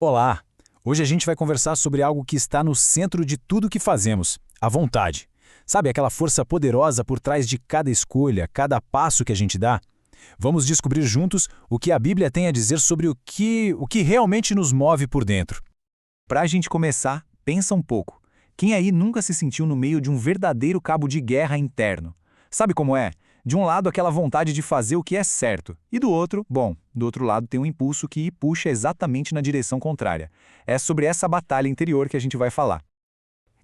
Olá! Hoje a gente vai conversar sobre algo que está no centro de tudo que fazemos, a vontade. Sabe aquela força poderosa por trás de cada escolha, cada passo que a gente dá? Vamos descobrir juntos o que a Bíblia tem a dizer sobre o que realmente nos move por dentro. Para a gente começar, pensa um pouco. Quem aí nunca se sentiu no meio de um verdadeiro cabo de guerra interno? Sabe como é? De um lado, aquela vontade de fazer o que é certo. E do outro, do outro lado tem um impulso que puxa exatamente na direção contrária. É sobre essa batalha interior que a gente vai falar.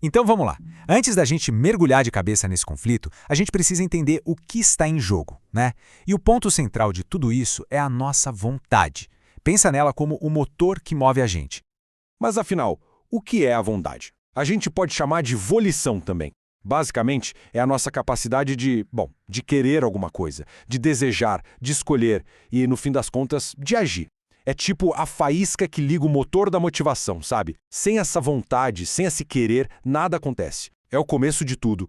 Então vamos lá. Antes da gente mergulhar de cabeça nesse conflito, a gente precisa entender o que está em jogo, né? E o ponto central de tudo isso é a nossa vontade. Pensa nela como o motor que move a gente. Mas afinal, o que é a vontade? A gente pode chamar de volição também. Basicamente, é a nossa capacidade de querer alguma coisa, de desejar, de escolher e, no fim das contas, de agir. É tipo a faísca que liga o motor da motivação, sabe? Sem essa vontade, sem esse querer, nada acontece. É o começo de tudo.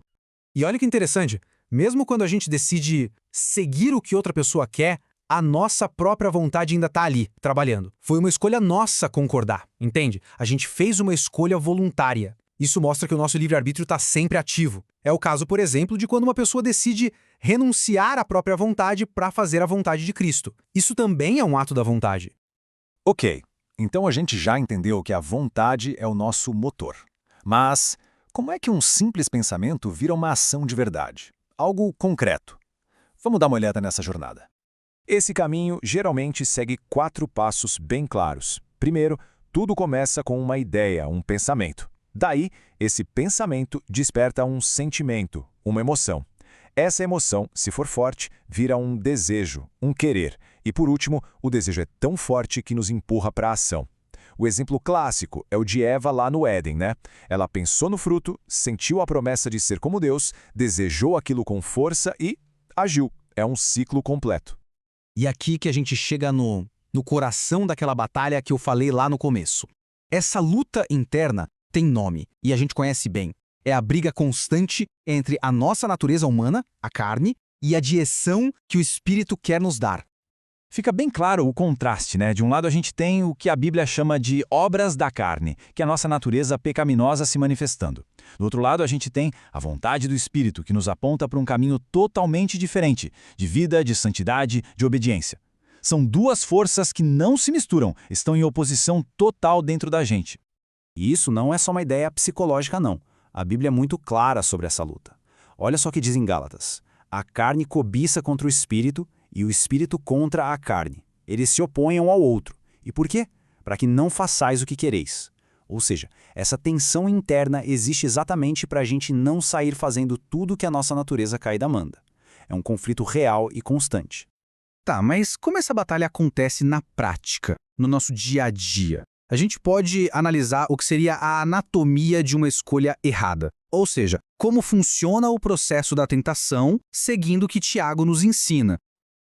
E olha que interessante, mesmo quando a gente decide seguir o que outra pessoa quer, a nossa própria vontade ainda está ali, trabalhando. Foi uma escolha nossa concordar, entende? A gente fez uma escolha voluntária. Isso mostra que o nosso livre-arbítrio está sempre ativo. É o caso, por exemplo, de quando uma pessoa decide renunciar à própria vontade para fazer a vontade de Cristo. Isso também é um ato da vontade. Ok, então a gente já entendeu que a vontade é o nosso motor. Mas como é que um simples pensamento vira uma ação de verdade? Algo concreto. Vamos dar uma olhada nessa jornada. Esse caminho geralmente segue 4 passos bem claros. Primeiro, tudo começa com uma ideia, um pensamento. Daí, esse pensamento desperta um sentimento, uma emoção. Essa emoção, se for forte, vira um desejo, um querer. E por último, o desejo é tão forte que nos empurra para a ação. O exemplo clássico é o de Eva lá no Éden, né? Ela pensou no fruto, sentiu a promessa de ser como Deus, desejou aquilo com força e agiu. É um ciclo completo. E aqui que a gente chega no coração daquela batalha que eu falei lá no começo. Essa luta interna tem nome, e a gente conhece bem. É a briga constante entre a nossa natureza humana, a carne, e a direção que o Espírito quer nos dar. Fica bem claro o contraste, né? De um lado a gente tem o que a Bíblia chama de obras da carne, que é a nossa natureza pecaminosa se manifestando. Do outro lado a gente tem a vontade do Espírito, que nos aponta para um caminho totalmente diferente, de vida, de santidade, de obediência. São duas forças que não se misturam, estão em oposição total dentro da gente. E isso não é só uma ideia psicológica, não. A Bíblia é muito clara sobre essa luta. Olha só o que diz em Gálatas. A carne cobiça contra o espírito e o espírito contra a carne. Eles se opõem um ao outro. E por quê? Para que não façais o que quereis. Ou seja, essa tensão interna existe exatamente para a gente não sair fazendo tudo que a nossa natureza caída manda. É um conflito real e constante. Tá, mas como essa batalha acontece na prática, no nosso dia a dia? A gente pode analisar o que seria a anatomia de uma escolha errada. Ou seja, como funciona o processo da tentação, seguindo o que Tiago nos ensina.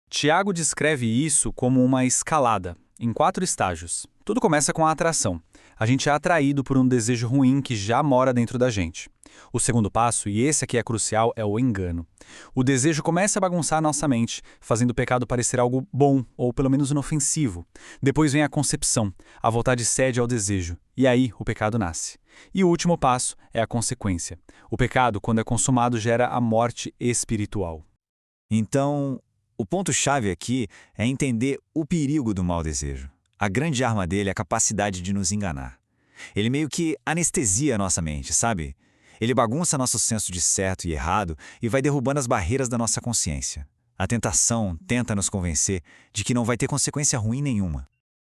Tiago descreve isso como uma escalada, em 4 estágios. Tudo começa com a atração. A gente é atraído por um desejo ruim que já mora dentro da gente. O segundo passo, e esse aqui é crucial, é o engano. O desejo começa a bagunçar a nossa mente, fazendo o pecado parecer algo bom, ou pelo menos inofensivo. Depois vem a concepção, a vontade cede ao desejo, e aí o pecado nasce. E o último passo é a consequência. O pecado, quando é consumado, gera a morte espiritual. Então, o ponto-chave aqui é entender o perigo do mau desejo. A grande arma dele é a capacidade de nos enganar. Ele meio que anestesia a nossa mente, sabe? Ele bagunça nosso senso de certo e errado e vai derrubando as barreiras da nossa consciência. A tentação tenta nos convencer de que não vai ter consequência ruim nenhuma.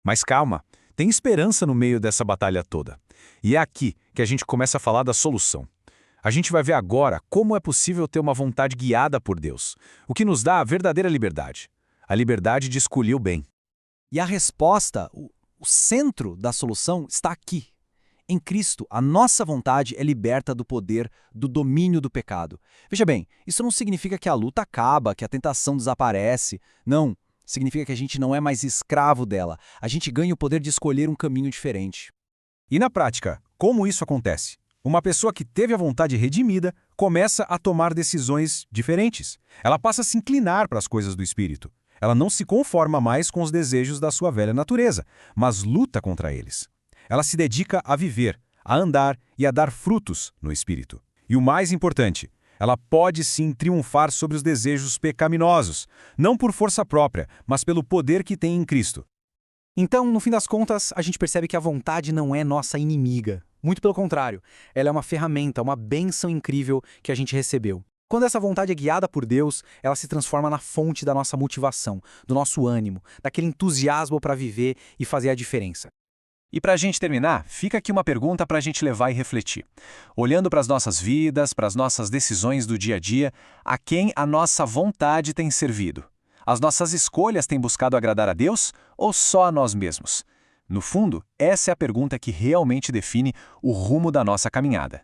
Mas calma, tem esperança no meio dessa batalha toda. E é aqui que a gente começa a falar da solução. A gente vai ver agora como é possível ter uma vontade guiada por Deus, o que nos dá a verdadeira liberdade. A liberdade de escolher o bem. E a resposta, o centro da solução está aqui. Em Cristo, a nossa vontade é liberta do poder, do domínio do pecado. Veja bem, isso não significa que a luta acaba, que a tentação desaparece. Não, significa que a gente não é mais escravo dela. A gente ganha o poder de escolher um caminho diferente. E na prática, como isso acontece? Uma pessoa que teve a vontade redimida começa a tomar decisões diferentes. Ela passa a se inclinar para as coisas do Espírito. Ela não se conforma mais com os desejos da sua velha natureza, mas luta contra eles. Ela se dedica a viver, a andar e a dar frutos no Espírito. E o mais importante, ela pode sim triunfar sobre os desejos pecaminosos, não por força própria, mas pelo poder que tem em Cristo. Então, no fim das contas, a gente percebe que a vontade não é nossa inimiga. Muito pelo contrário, ela é uma ferramenta, uma bênção incrível que a gente recebeu. Quando essa vontade é guiada por Deus, ela se transforma na fonte da nossa motivação, do nosso ânimo, daquele entusiasmo para viver e fazer a diferença. E para a gente terminar, fica aqui uma pergunta para a gente levar e refletir. Olhando para as nossas vidas, para as nossas decisões do dia a dia, a quem a nossa vontade tem servido? As nossas escolhas têm buscado agradar a Deus ou só a nós mesmos? No fundo, essa é a pergunta que realmente define o rumo da nossa caminhada.